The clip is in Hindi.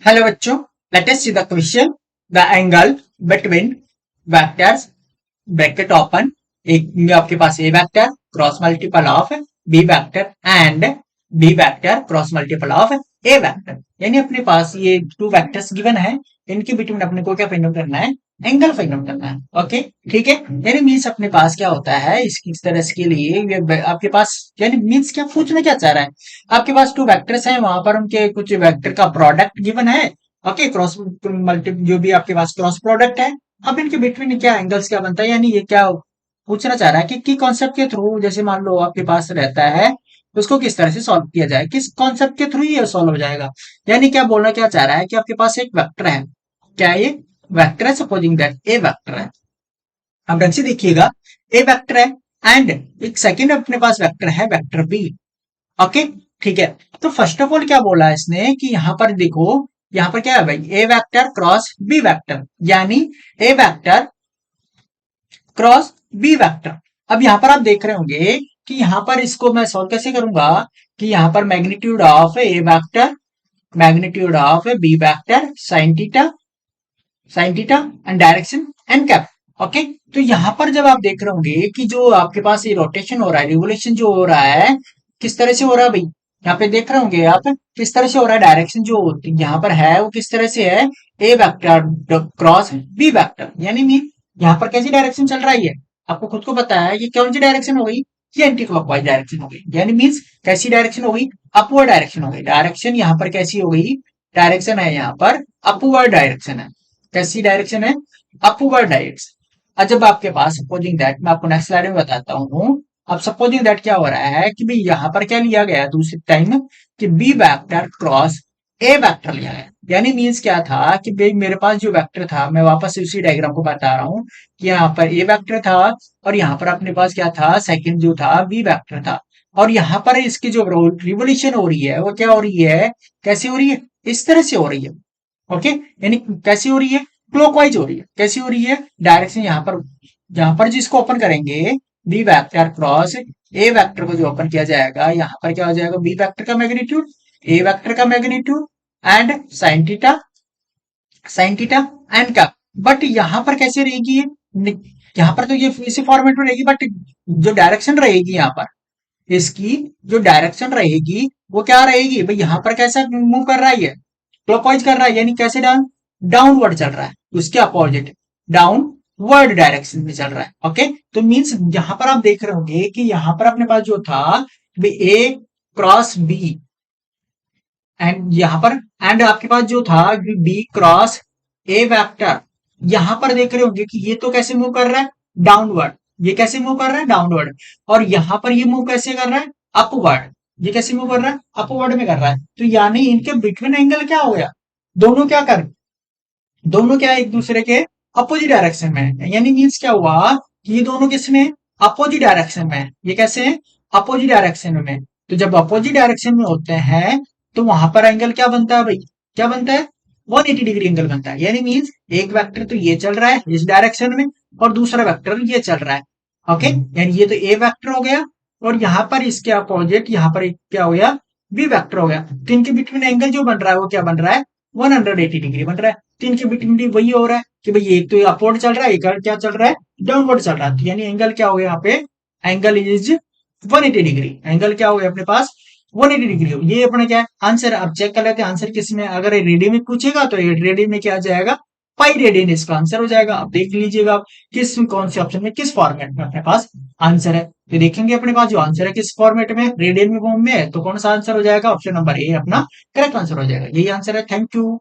हेलो बच्चों, let us see the question. The angle between vectors bracket open, एक आपके पास a vector cross multiple of b vector and b vector cross multiple of a vector. यानी अपने पास ये टू वेक्टर्स गिवन है, इनके बिटवीन अपने को क्या फाइंड आउट करना है? एंगल फाइंड आउट करना है। ओके, ठीक है। यानी मीन्स अपने पास क्या होता है इस तरह के लिए आपके पास, यानी मीन्स क्या पूछना क्या चाह रहा है? आपके पास टू वेक्टर्स हैं, वहां पर उनके कुछ वेक्टर का प्रोडक्ट गिवन है। ओके, क्रॉस मल्टी जो भी आपके पास क्रॉस प्रोडक्ट है। अब इनके बिटवीन क्या एंगल्स क्या बनता है, यानी ये क्या पूछना चाह रहा है कि कॉन्सेप्ट के थ्रू, जैसे मान लो आपके पास रहता है, उसको किस तरह से सॉल्व किया जाए, किस कॉन्सेप्ट के थ्रू ये सॉल्व हो जाएगा। यानी क्या बोलना क्या चाह रहा है कि आपके पास एक वेक्टर है। क्या ये वेक्टर है? सपोजिंग दैट ए वेक्टर है। अब ढंग से देखिएगा, ए वेक्टर है एंड एक सेकंड अपने पास वेक्टर है, वेक्टर बी। ओके, ठीक है। तो फर्स्ट ऑफ ऑल क्या बोला है इसने कि यहां पर देखो, यहां पर क्या है भाई, ए वेक्टर क्रॉस बी वेक्टर, यानी ए वेक्टर क्रॉस बी वेक्टर। अब यहां पर आप देख रहे होंगे कि यहां पर इसको मैं सॉल्व कैसे करूंगा कि यहां पर magnitude of a vector, magnitude of b vector sine theta and direction n cap. Okay, तो यहां पर जब आप देख रहे होंगे कि जो आपके पास ये रोटेशन हो रहा है, रिवोल्यूशन जो हो रहा है, किस तरह से हो रहा है भाई, यहाँ पे देख रहे होंगे आप किस तरह से हो रहा है। डायरेक्शन जो यहाँ पर है वो किस तरह से है, ए वेक्टर क्रॉस बी वेक्टर, यानी मीन यहाँ पर कैसी डायरेक्शन चल रहा है, आपको खुद को पता है ये कौन सी डायरेक्शन हो गई, ये एंटी क्लॉकवाइज डायरेक्शन हो गई। यानी मीन्स कैसी डायरेक्शन हो गई, अपवर्ड डायरेक्शन हो गई। डायरेक्शन यहाँ पर कैसी हो गई, डायरेक्शन है यहाँ पर अपवर्ड डायरेक्शन है। कैसी डायरेक्शन है? Upward direction. अब जब आपके पास सपोजिंग दैट, मैं आपको नेक्स्ट स्लाइड में बताता हूँ। अब सपोजिंग दैट क्या हो रहा है कि भाई यहाँ पर क्या लिया गया दूसरे टाइम कि b vector cross a vector लिया गया। यानी मीन्स क्या था कि भाई मेरे पास जो वेक्टर था, मैं वापस उसी डायग्राम को बता रहा हूँ कि यहाँ पर ए वेक्टर था और यहाँ पर अपने पास क्या था, सेकंड जो था बी वेक्टर था। और यहाँ पर इसकी जो रिवोल्यूशन हो रही है वो क्या हो रही है, कैसी हो रही है, इस तरह से हो रही है। ओके, यानी कैसी हो रही है, क्लॉकवाइज हो रही है। कैसी हो रही है, डायरेक्शन यहाँ पर जिसको ओपन करेंगे b vector cross a vector को जो ओपन किया जाएगा, यहाँ पर क्या हो जाएगा, बी वेक्टर का मैग्नीट्यूड, ए वेक्टर का magnitude and sign theta and का। बट यहाँ पर कैसे रहेगी ये, यहाँ पर तो ये इसी फॉर्मेट में रहेगी, बट जो डायरेक्शन रहेगी यहाँ पर, इसकी जो डायरेक्शन रहेगी वो क्या रहेगी भाई, यहाँ पर कैसा मूव कर रहा है, ये क्लॉकवाइज कर रहा है। यानी कैसे डाउनवर्ड चल रहा है, उसके अपोजिट डाउनवर्ड डायरेक्शन में चल रहा है। ओके, तो मीन्स यहां पर आप देख रहे होंगे कि यहां पर अपने पास जो था ए क्रॉस बी एंड यहां पर एंड आपके पास जो था बी क्रॉस ए वेक्टर, यहां पर देख रहे होंगे कि ये तो कैसे मूव कर रहा है, डाउनवर्ड। ये कैसे मूव कर रहा है, डाउनवर्ड। और यहां पर ये मूव कैसे कर रहा है, अपवर्ड। ये कैसे मूव कर रहा है, अपवर्ड में कर रहा है। तो यानी इनके बिटवीन एंगल क्या हो गया, दोनों क्या कर, दोनों क्या एक दूसरे के अपोजिट डायरेक्शन में है। यानी मीन्स क्या हुआ कि ये दोनों किसमें, अपोजिट डायरेक्शन में है। ये कैसे है, अपोजिट डायरेक्शन में। तो जब अपोजिट डायरेक्शन में होते हैं तो वहां पर एंगल क्या बनता है भाई, क्या बनता है, 180 डिग्री एंगल बनता है। यानी मीन्स एक वेक्टर तो ये चल रहा है इस डायरेक्शन में और दूसरा वेक्टर ये चल रहा है। ओके, यानी ये तो ए वेक्टर हो गया और यहाँ पर इसके अपोजिट यहाँ पर एक क्या हो गया, बी वेक्टर हो गया। तो इनके बिटवीन एंगल जो बन रहा है वो क्या बन रहा है, 180 डिग्री बन रहा है। तो इनके बिटवीन वही हो रहा है कि भाई एक तो अपवर्ड चल रहा है, एक क्या चल रहा है, डाउनवर्ड चल रहा है। तो यानी एंगल क्या हो गया यहाँ पे, एंगल इज 180 डिग्री। एंगल क्या हो गया अपने पास, 180 डिग्री हो। ये अपने क्या है आंसर। अब चेक कर लेते हैं आंसर किस में, अगर रेडियन में पूछेगा तो रेडियन में क्या आ जाएगा, पाई रेडियन इसका आंसर हो जाएगा। अब देख लीजिएगा आप किस कौन से ऑप्शन में किस फॉर्मेट में अपने पास आंसर है। तो देखेंगे अपने पास जो आंसर है किस फॉर्मेट में, रेडियन में फॉर्म में है, तो कौन सा आंसर हो जाएगा, ऑप्शन नंबर ए अपना करेक्ट आंसर हो जाएगा। यही आंसर है। Thank you.